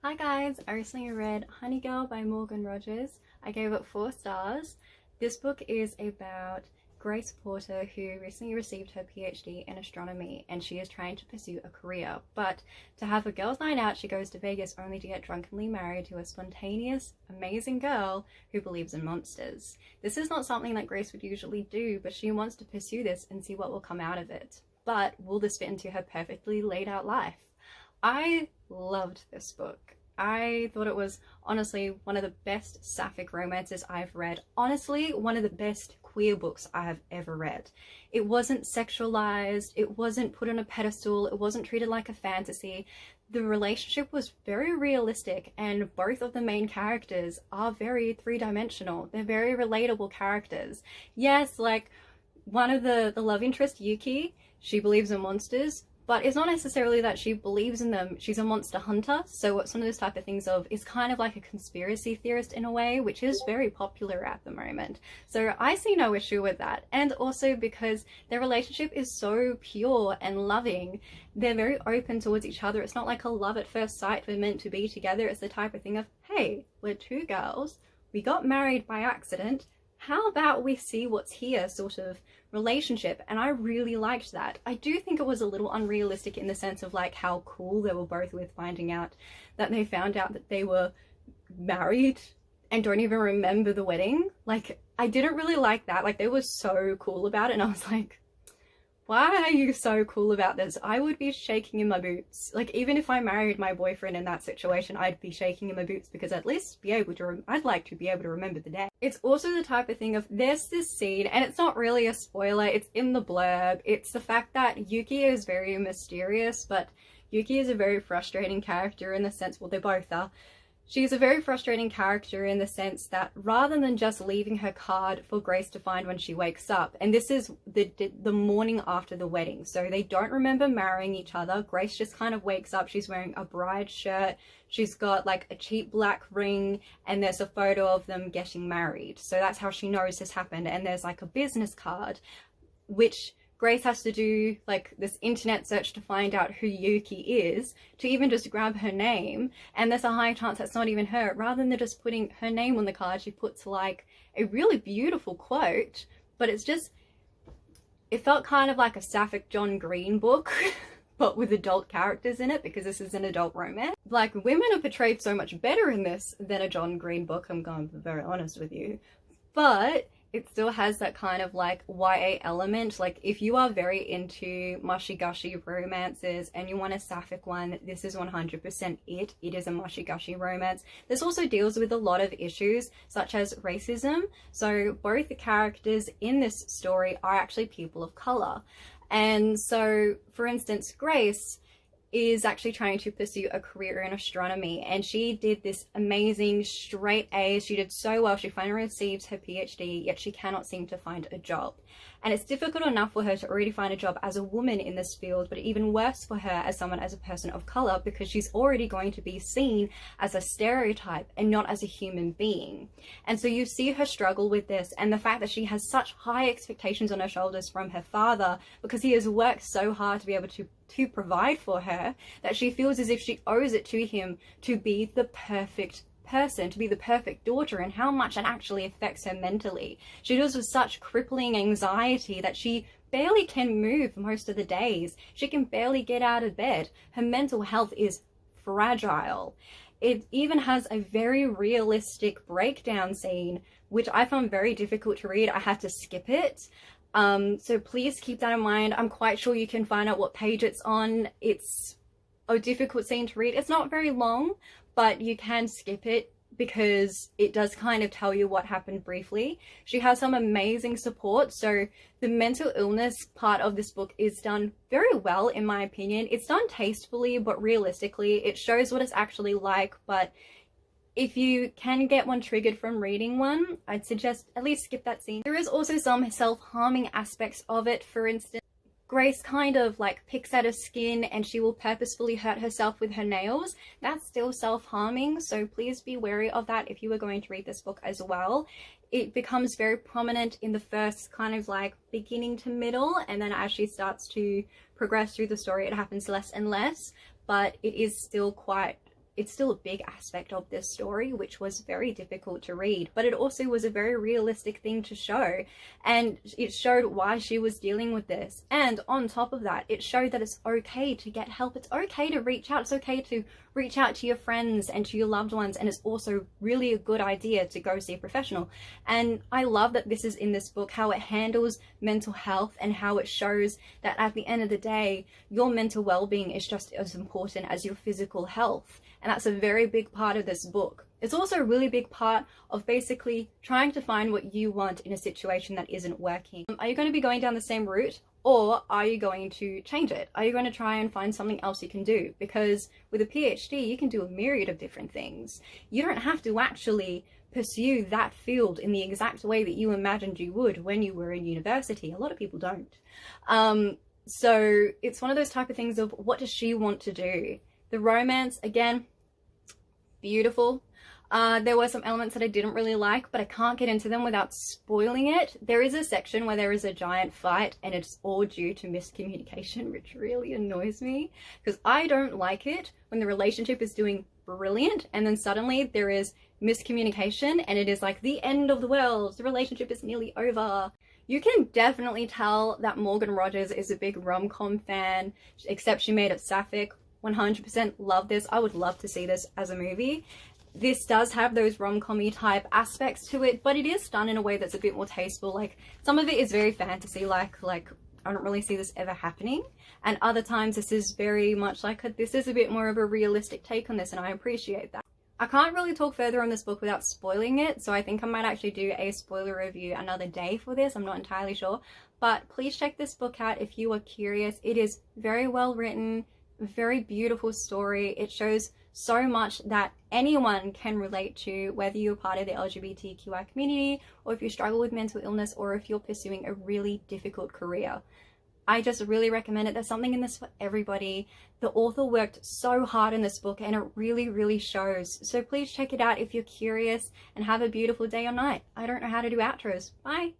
Hi guys, I recently read Honey Girl by Morgan Rogers. I gave it 4 stars. This book is about Grace Porter, who recently received her PhD in astronomy, and she is trying to pursue a career. But to have a girls' night out, she goes to Vegas only to get drunkenly married to a spontaneous, amazing girl who believes in monsters. This is not something that Grace would usually do, but she wants to pursue this and see what will come out of it. But will this fit into her perfectly laid out life? I loved this book. I thought it was honestly one of the best sapphic romances I've read. Honestly, one of the best queer books I have ever read. It wasn't sexualized, it wasn't put on a pedestal, it wasn't treated like a fantasy. The relationship was very realistic, and both of the main characters are very three-dimensional. They're very relatable characters. Yes, like one of the love interest, Yuki, she believes in monsters, but it's not necessarily that she believes in them. She's a monster hunter, so it's one of those type of things of, is kind of like a conspiracy theorist in a way, which is very popular at the moment. So I see no issue with that. And also because their relationship is so pure and loving, they're very open towards each other. It's not like a love at first sight, we're meant to be together. It's the type of thing of, hey, we're two girls, we got married by accident, how about we see what's here sort of relationship. And I really liked that. I do think it was a little unrealistic in the sense of like how cool they were both with finding out that they found out that they were married and don't even remember the wedding. Like, I didn't really like that. Like, they were so cool about it, and I was like, why are you so cool about this? I would be shaking in my boots. Like, even if I married my boyfriend in that situation, I'd be shaking in my boots because at least be able to, I'd like to be able to remember the day. It's also the type of thing of, there's this scene, and it's not really a spoiler, it's in the blurb. It's the fact that Yuki is very mysterious, but Yuki is a very frustrating character in the sense, well, they both are. She's a very frustrating character in the sense that rather than just leaving her card for Grace to find when she wakes up, and this is the morning after the wedding, so they don't remember marrying each other. Grace just kind of wakes up, she's wearing a bride shirt, she's got like a cheap black ring, and there's a photo of them getting married. So that's how she knows this happened, and there's like a business card, which Grace has to do like this internet search to find out who Yuki is, to even just grab her name, and there's a high chance that's not even her. Rather than just putting her name on the card, she puts like a really beautiful quote, but it's just, it felt kind of like a Sapphic John Green book but with adult characters in it, because this is an adult romance. Like, women are portrayed so much better in this than a John Green book, I'm going to be very honest with you, but it still has that kind of like YA element. Like, if you are very into mushy-gushy romances and you want a sapphic one, this is 100% it. It is a mushy-gushy romance. This also deals with a lot of issues such as racism. So both the characters in this story are actually people of color. And so, for instance, Grace is actually trying to pursue a career in astronomy, and she did this amazing straight A's. She did so well, she finally receives her PhD, yet she cannot seem to find a job. And it's difficult enough for her to already find a job as a woman in this field, but even worse for her as someone, as a person of color, because she's already going to be seen as a stereotype and not as a human being. And so you see her struggle with this, and the fact that she has such high expectations on her shoulders from her father, because he has worked so hard to be able to provide for her, that she feels as if she owes it to him to be the perfect person, to be the perfect daughter, and how much it actually affects her mentally. She deals with such crippling anxiety that she barely can move most of the days. She can barely get out of bed. Her mental health is fragile. It even has a very realistic breakdown scene, which I found very difficult to read. I had to skip it. So please keep that in mind. I'm quite sure you can find out what page it's on. It's a difficult scene to read. It's not very long, but you can skip it because it does kind of tell you what happened briefly. She has some amazing support. So the mental illness part of this book is done very well, in my opinion. It's done tastefully, but realistically. It shows what it's actually like, but if you can get one triggered from reading one, I'd suggest at least skip that scene. There is also some self-harming aspects of it. For instance, Grace kind of like picks at her skin and she will purposefully hurt herself with her nails. That's still self-harming, so please be wary of that if you are going to read this book as well. It becomes very prominent in the first kind of like beginning to middle, and then as she starts to progress through the story, it happens less and less, but it is still quite it's still a big aspect of this story, which was very difficult to read, but it also was a very realistic thing to show, and it showed why she was dealing with this. And on top of that, it showed that it's okay to get help. It's okay to reach out. It's okay to reach out to your friends and to your loved ones, and it's also really a good idea to go see a professional. And I love that this is in this book, how it handles mental health and how it shows that at the end of the day, your mental well-being is just as important as your physical health. And that's a very big part of this book. It's also a really big part of basically trying to find what you want in a situation that isn't working. Are you going to be going down the same route, or are you going to change it? Are you going to try and find something else you can do? Because with a PhD, you can do a myriad of different things. You don't have to actually pursue that field in the exact way that you imagined you would when you were in university. A lot of people don't. So it's one of those type of things of, what does she want to do? The romance, again, beautiful. There were some elements that I didn't really like, but I can't get into them without spoiling it. There is a section where there is a giant fight, and it's all due to miscommunication, which really annoys me, because I don't like it when the relationship is doing brilliant and then suddenly there is miscommunication and it is like the end of the world, the relationship is nearly over. You can definitely tell that Morgan Rogers is a big rom-com fan, except she made it Sapphic. 100% love this. I would love to see this as a movie. This does have those rom-com-y type aspects to it, but it is done in a way that's a bit more tasteful. Like, some of it is very fantasy, like I don't really see this ever happening, and other times this is very much like this is a bit more of a realistic take on this, and I appreciate that. I can't really talk further on this book without spoiling it, so I think I might actually do a spoiler review another day for this. I'm not entirely sure, but please check this book out if you are curious. It is very well written, very beautiful story. It shows so much that anyone can relate to, whether you're part of the LGBTQI community, or if you struggle with mental illness, or if you're pursuing a really difficult career. I just really recommend it. There's something in this for everybody. The author worked so hard in this book, and it really, really shows. So please check it out if you're curious, and have a beautiful day or night. I don't know how to do outros. Bye.